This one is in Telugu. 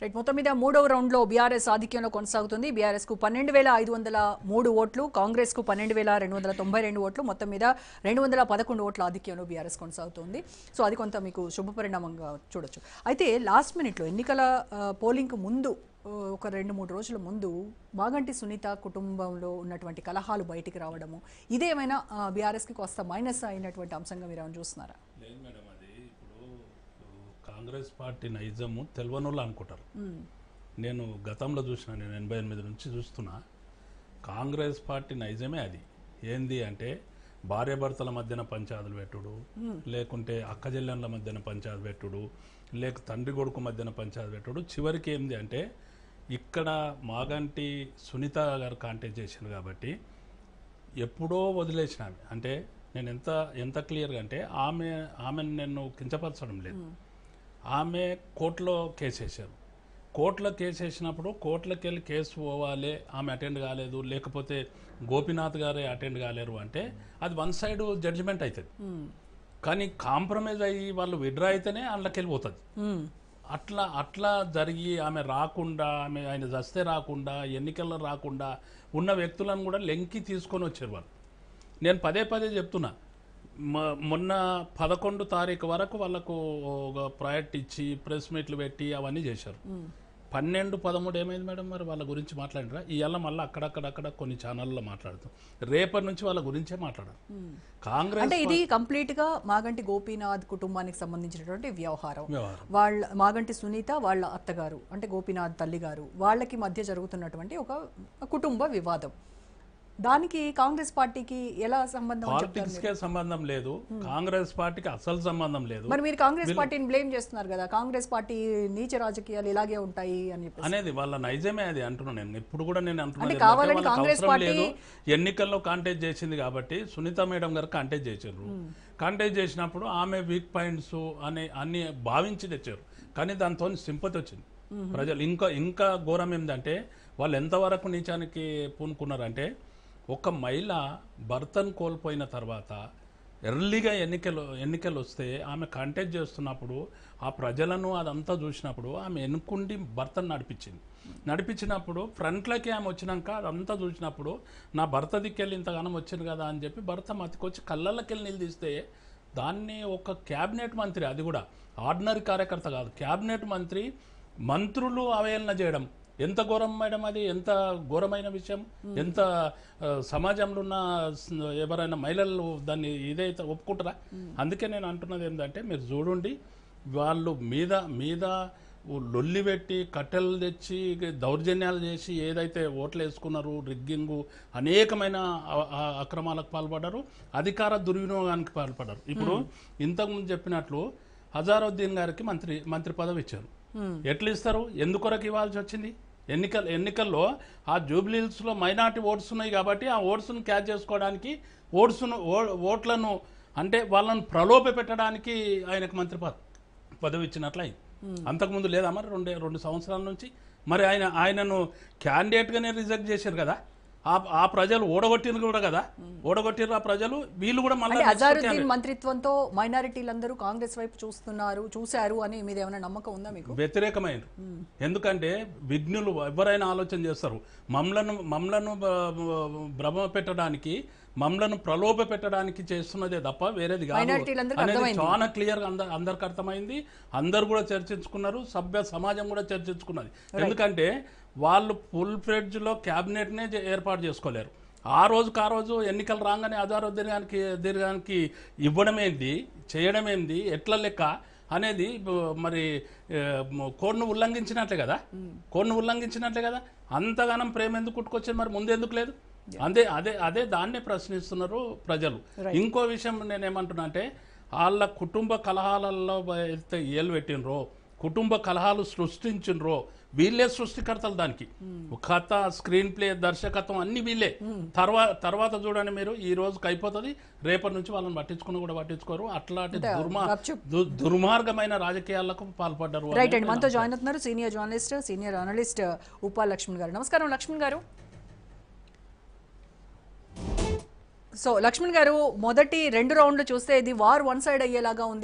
రైట్ మొత్తం మీద మూడవ రౌండ్లో బీఆర్ఎస్ ఆధిక్యంలో కొనసాగుతుంది. బీఆర్ఎస్కు 12,503 ఓట్లు, కాంగ్రెస్కు 12,292 ఓట్లు, మొత్తం మీద 211 ఓట్ల ఆధిక్యంలో బీఆర్ఎస్ కొనసాగుతుంది. సో అది కొంత మీకు శుభపరిణామంగా చూడొచ్చు. అయితే లాస్ట్ మినిట్లో ఎన్నికల పోలింగ్కు ముందు ఒక 2-3 రోజుల ముందు మాగంటి సునీత కుటుంబంలో ఉన్నటువంటి కలహాలు బయటికి రావడము ఇదేమైనా బీఆర్ఎస్కి కాస్త మైనస్ అయినటువంటి అంశంగా మీరు ఏమైనా చూస్తున్నారా? లేదు మేడం, అది ఇప్పుడు కాంగ్రెస్ పార్టీ నైజము తెలవనోళ్ళు అనుకుంటారు. నేను గతంలో చూసిన, నేను 88 నుంచి చూస్తున్నా. కాంగ్రెస్ పార్టీ నైజమే అది. ఏంది అంటే భార్యాభర్తల మధ్యన పంచాయతీలు పెట్టుడు, లేకుంటే అక్కజెల్లెన్ల మధ్యన పంచాయతీ పెట్టుడు, లేక తండ్రి కొడుకు మధ్యన పంచాయతీ పెట్టుడు. చివరికి ఏంది అంటే ఇక్కడ మాగంటి సునీత గారు కాంటాక్ట్ చేశాను కాబట్టి ఎప్పుడో వదిలేసిన. అంటే నేను ఎంత క్లియర్గా అంటే ఆమెను నేను కించపరచడం లేదు. ఆమె కోర్టులో కేసు వేశారు. కోర్టులో కేసు వేసినప్పుడు కోర్టులోకి వెళ్ళి కేసు పోవాలి, ఆమె అటెండ్ కాలేదు, లేకపోతే గోపీనాథ్ గారే అటెండ్ కాలేరు అంటే అది వన్ సైడ్ జడ్జిమెంట్ అవుతుంది. కానీ కాంప్రమైజ్ అయ్యి వాళ్ళు విడ్రా అయితేనే అందులోకి వెళ్ళిపోతుంది. అట్లా జరిగి ఆమె రాకుండా, ఆయన దస్తే రాకుండా, ఎన్నికల్లో రాకుండా ఉన్న వ్యక్తులను కూడా లెంకి తీసుకొని వచ్చారు వాళ్ళు. నేను పదే చెప్తున్నా, మొన్న 11 తారీఖు వరకు వాళ్ళకు ఒక ప్రాజెక్ట్ ఇచ్చి ప్రెస్ మీట్లు పెట్టి అవన్నీ చేశారు. 12, 13 ఏమైంది మేడం? మరి వాళ్ళ గురించి మాట్లాడినరా? ఇవాళ మళ్ళీ అక్కడక్కడ కొన్ని ఛానల్లో మాట్లాడుతాం. రేపటి నుంచి వాళ్ళ గురించే మాట్లాడారు. కాంగ్రెస్ అంటే ఇది కంప్లీట్ గా మాగంటి గోపీనాథ్ కుటుంబానికి సంబంధించినటువంటి వ్యవహారం. వాళ్ళ మాగంటి సునీత వాళ్ళ అత్తగారు అంటే గోపీనాథ్ తల్లి గారు వాళ్ళకి మధ్య జరుగుతున్నటువంటి ఒక కుటుంబ వివాదం. దానికి కాంగ్రెస్ పార్టీకి ఎలా సంబంధం? పాలిటిక్స్ కే సంబంధం లేదు, కాంగ్రెస్ పార్టీకి అసలు సంబంధం లేదు. మరి మీరు కాంగ్రెస్ పార్టీని బ్లేమ్ చేస్తున్నారు కదా, కాంగ్రెస్ పార్టీ నీచ రాజకీయాలు ఇలాగే ఉంటాయి అని చెప్పి అనేది వాళ్ళ నైజమే అది అంటున్నాను. నేను ఇప్పుడు కూడా నేను అంటున్నాను, ఎన్నికల్లో కాంటాక్ట్ చేసింది కాబట్టి సునీత మేడం గారు కాంటాక్ట్ చేశారు. కాంటాక్ట్ చేసినప్పుడు ఆమె వీక్ పాయింట్స్ అన్ని భావించి తెచ్చారు. కానీ దాంతో సింపతి వచ్చింది ప్రజలు. ఇంకా ఘోరం ఏంటంటే వాళ్ళు ఎంతవరకు నీచానికి పూనుకున్నారంటే, ఒక మహిళ భర్తను కోల్పోయిన తర్వాత ఎర్లీగా ఎన్నికలు వస్తే ఆమె కాంటాక్ట్ చేస్తున్నప్పుడు ఆ ప్రజలను అదంతా చూసినప్పుడు ఆమె ఎన్నుకుండి భర్తను నడిపించినప్పుడు ఫ్రంట్లోకి ఆమె వచ్చినాక అదంతా చూసినప్పుడు నా భర్త దిక్కెళ్ళి ఇంతగానం వచ్చింది కదా అని చెప్పి భర్త మతికొచ్చి కళ్ళల్లోకెళ్ళి నిలదీస్తే దాన్ని ఒక క్యాబినెట్ మంత్రి, అది కూడా ఆర్డినరీ కార్యకర్త కాదు, క్యాబినెట్ మంత్రి, మంత్రులు అవహేళన చేయడం ఎంత ఘోరం మేడం? అది ఎంత ఘోరమైన విషయం! ఎంత సమాజంలో ఉన్న ఎవరైనా మహిళలు దాన్ని ఇదైతే ఒప్పుకుంటారా? అందుకే నేను అంటున్నది ఏంటంటే, మీరు చూడండి, వాళ్ళు మీద లొల్లి పెట్టి కట్టెలు తెచ్చి దౌర్జన్యాలు చేసి ఏదైతే ఓట్లు వేసుకున్నారు, రిగ్గింగు, అనేకమైన అక్రమాలకు పాల్పడ్డారు, అధికార దుర్వినియోగానికి పాల్పడ్డారు. ఇప్పుడు ఇంతకుముందు చెప్పినట్లు హజారుద్దీన్ గారికి మంత్రి పదవి ఇచ్చారు. ఎట్లా ఇస్తారు? ఎందుకొరకు ఇవ్వాల్సి వచ్చింది? ఎన్నికల్లో ఆ జూబ్లీహిల్స్లో మైనార్టీ ఓట్స్ ఉన్నాయి కాబట్టి ఆ ఓట్స్ను క్యాచ్ చేసుకోవడానికి ఓట్లను అంటే వాళ్ళను ప్రలోభ పెట్టడానికి ఆయనకు మంత్రి పదవి ఇచ్చినట్లయింది. అంతకుముందు లేదా మరి 2 సంవత్సరాల నుంచి? మరి ఆయనను క్యాండిడేట్గానే రిజెక్ట్ చేశారు కదా. ఆ ప్రజలు ఓడగొట్టిన కూడా కదా, ఓడగొట్టిన ఆ ప్రజలు. వీళ్ళు కూడా మళ్ళీ అజారుద్దీన్ మంత్రిత్వంతో మైనారిటీలందరూ కాంగ్రెస్ వైపు చూశారు అని మీద ఏమైనా నమ్మకం ఉందా మీకు? వ్యతిరేకమైన. ఎందుకంటే విఘ్నులు ఎవరైనా ఆలోచన చేస్తారు, మమ్మలను భ్రమ పెట్టడానికి, మమ్మలను ప్రలోభ పెట్టడానికి చేస్తున్నదే తప్ప వేరేది కాదు అనేది చాలా క్లియర్గా అందరికి అర్థమైంది. అందరు కూడా చర్చించుకున్నారు, సభ్య సమాజం కూడా చర్చించుకున్నది. ఎందుకంటే వాళ్ళు ఫుల్ ఫ్లెడ్జ్లో క్యాబినెట్నే ఏర్పాటు చేసుకోలేరు. ఆ రోజు ఎన్నికలు రాగానే అజారుద్దీన్కి ఇవ్వడమేంది, చేయడమేంది, ఎట్ల లెక్క అనేది మరి కోడ్ను ఉల్లంఘించినట్లే కదా. అంతగానం ప్రేమ ఎందుకు కుట్టుకొచ్చింది మరి? ముందెందుకు లేదు? అదే దాన్నే ప్రశ్నిస్తున్నారు ప్రజలు. ఇంకో విషయం నేనేమంటున్నా అంటే, వాళ్ళ కుటుంబ కలహాలలో అయితే ఏలు పెట్టినరో, కుటుంబ కలహాలు సృష్టించినరో వీళ్ళే సృష్టికర్తలు. దానికి కథ, స్క్రీన్ ప్లే, దర్శకత్వం అన్ని వీళ్ళే. తర్వాత చూడండి మీరు, ఈ రోజుకి అయిపోతుంది, రేపటి నుంచి వాళ్ళని పట్టించుకోరు. అట్లాంటి దుర్మార్గమైన రాజకీయాలకు పాల్పడ్డారు. రైట్ అండి, మనతో జాయిన్ అవుతున్నారు senior journalist, senior analyst Uppala Lakshman గారు. నమస్కారం లక్ష్మణ్ గారు. సో లక్ష్మణ్ గారు, మొదటి 2 రౌండ్లు చూస్తే ఇది వార్ వన్ సైడ్ అయ్యేలాగా ఉంది.